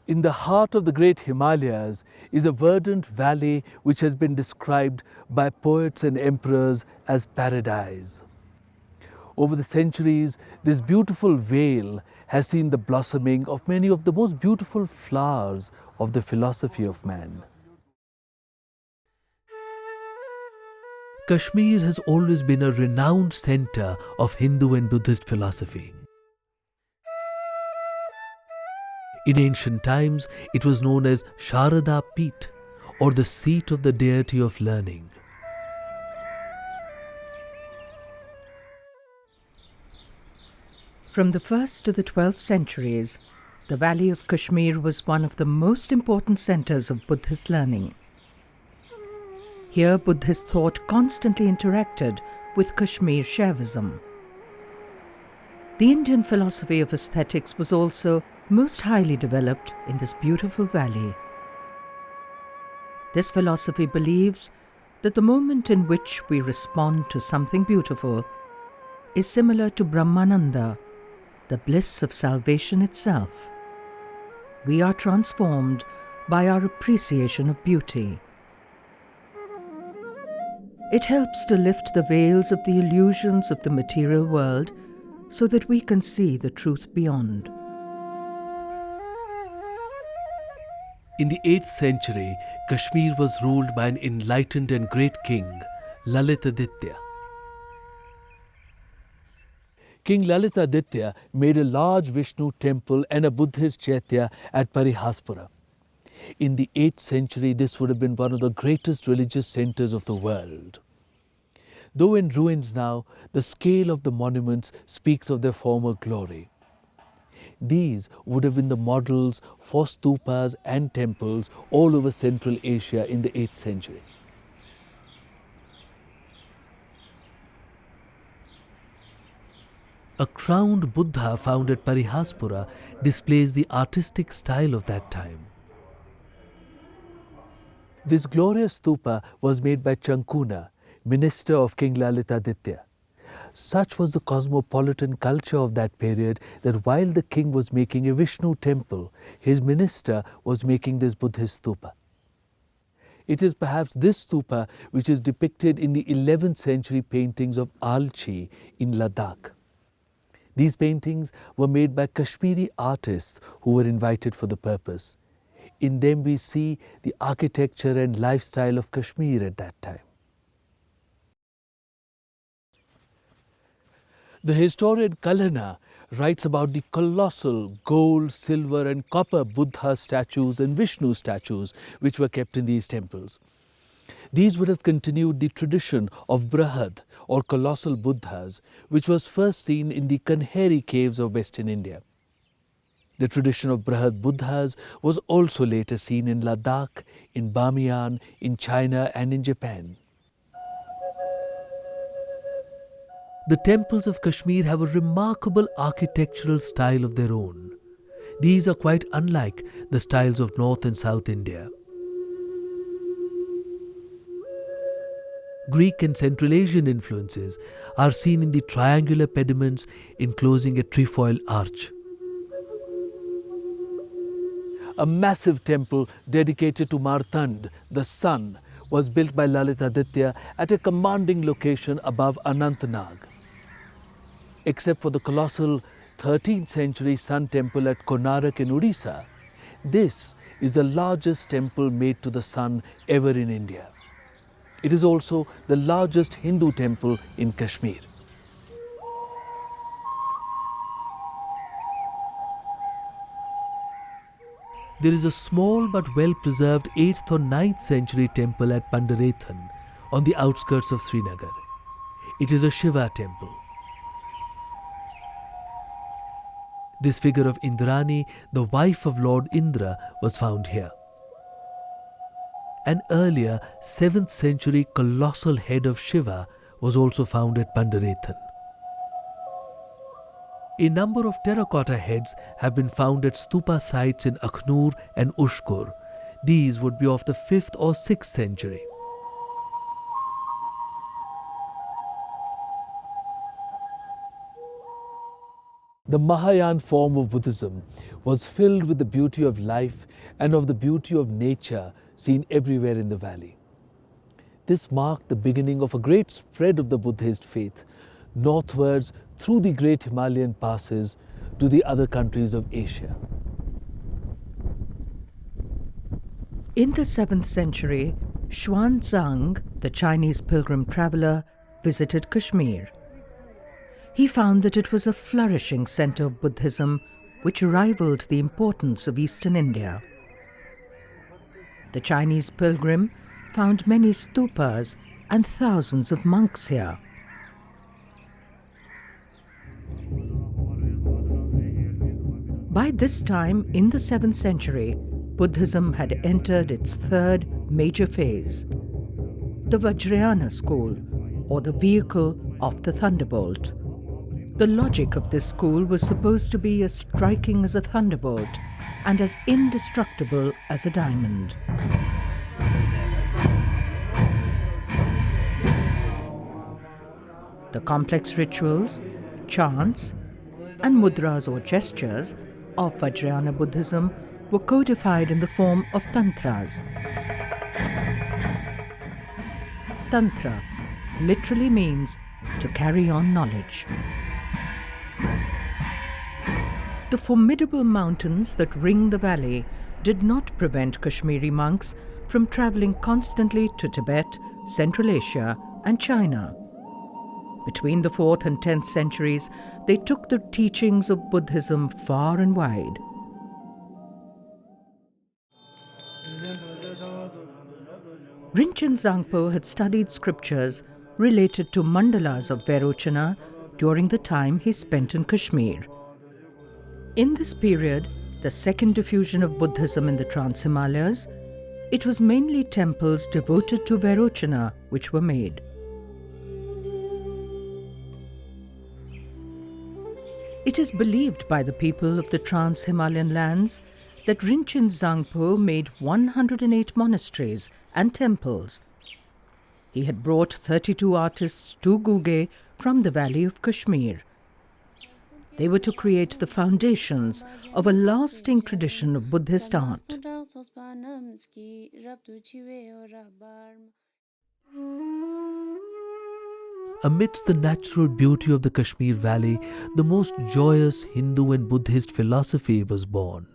In the heart of the great Himalayas is a verdant valley which has been described by poets and emperors as paradise. Over the centuries, this beautiful vale has seen the blossoming of many of the most beautiful flowers of the philosophy of man. Kashmir has always been a renowned center of Hindu and Buddhist philosophy. In ancient times, it was known as Sharada Peeth, or the seat of the deity of learning. From the 1st to the 12th centuries, the Valley of Kashmir was one of the most important centers of Buddhist learning. Here, Buddhist thought constantly interacted with Kashmir Shaivism. The Indian philosophy of aesthetics was also most highly developed in this beautiful valley. This philosophy believes that the moment in which we respond to something beautiful is similar to Brahmananda, the bliss of salvation itself. We are transformed by our appreciation of beauty. It helps to lift the veils of the illusions of the material world so that we can see the truth beyond. In the 8th century, Kashmir was ruled by an enlightened and great king, Lalitaditya. King Lalitaditya made a large Vishnu Temple and a Buddhist chaitya at Parihaspura. In the 8th century, this would have been one of the greatest religious centers of the world. Though in ruins now, the scale of the monuments speaks of their former glory. These would have been the models for stupas and temples all over Central Asia in the 8th century. A crowned Buddha found at Parihaspura displays the artistic style of that time. This glorious stupa was made by Chankuna, minister of King Lalitaditya. Such was the cosmopolitan culture of that period that while the king was making a Vishnu temple, his minister was making this Buddhist stupa. It is perhaps this stupa which is depicted in the 11th century paintings of Alchi in Ladakh. These paintings were made by Kashmiri artists who were invited for the purpose. In them we see the architecture and lifestyle of Kashmir at that time. The historian Kalana writes about the colossal gold, silver and copper Buddha statues and Vishnu statues which were kept in these temples. These would have continued the tradition of Brahad or colossal Buddhas, which was first seen in the Kanheri caves of Western India. The tradition of Brahad Buddhas was also later seen in Ladakh, in Bamiyan, in China and in Japan. The temples of Kashmir have a remarkable architectural style of their own. These are quite unlike the styles of North and South India. Greek and Central Asian influences are seen in the triangular pediments enclosing a trefoil arch. A massive temple dedicated to Martand, the sun, was built by Lalitaditya at a commanding location above Anantnag. Except for the colossal 13th century sun temple at Konarak in Odisha, this is the largest temple made to the sun ever in India. It is also the largest Hindu temple in Kashmir. There is a small but well-preserved 8th or 9th century temple at Pandarethan on the outskirts of Srinagar. It is a Shiva temple. This figure of Indrani, the wife of Lord Indra, was found here. An earlier 7th century colossal head of Shiva was also found at Pandarethan. A number of terracotta heads have been found at stupa sites in Akhnur and Ushkur. These would be of the 5th or 6th century. The Mahayana form of Buddhism was filled with the beauty of life and of the beauty of nature seen everywhere in the valley. This marked the beginning of a great spread of the Buddhist faith northwards through the great Himalayan passes to the other countries of Asia. In the 7th century, Xuanzang, the Chinese pilgrim traveller, visited Kashmir. He found that it was a flourishing centre of Buddhism which rivaled the importance of Eastern India. The Chinese pilgrim found many stupas and thousands of monks here. By this time, in the 7th century, Buddhism had entered its third major phase, the Vajrayana school, or the vehicle of the thunderbolt. The logic of this school was supposed to be as striking as a thunderbolt and as indestructible as a diamond. The complex rituals, chants, and mudras or gestures of Vajrayana Buddhism were codified in the form of Tantras. Tantra literally means to carry on knowledge. The formidable mountains that ring the valley did not prevent Kashmiri monks from traveling constantly to Tibet, Central Asia, and China. Between the 4th and 10th centuries, they took the teachings of Buddhism far and wide. Rinchen Zangpo had studied scriptures related to mandalas of Vairochana during the time he spent in Kashmir. In this period, the second diffusion of Buddhism in the Trans-Himalayas, it was mainly temples devoted to Vairochana which were made. It is believed by the people of the Trans-Himalayan lands that Rinchen Zangpo made 108 monasteries and temples. He had brought 32 artists to Guge from the valley of Kashmir. They were to create the foundations of a lasting tradition of Buddhist art. Amidst the natural beauty of the Kashmir Valley, the most joyous Hindu and Buddhist philosophy was born.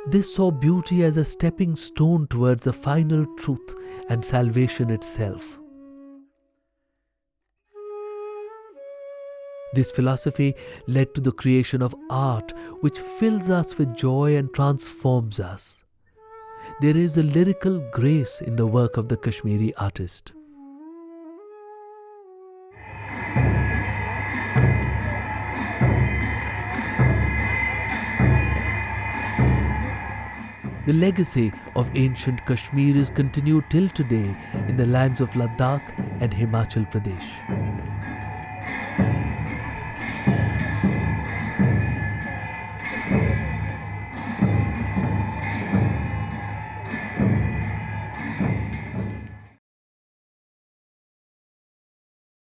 This saw beauty as a stepping stone towards the final truth and salvation itself. This philosophy led to the creation of art which fills us with joy and transforms us. There is a lyrical grace in the work of the Kashmiri artist. The legacy of ancient Kashmir is continued till today in the lands of Ladakh and Himachal Pradesh.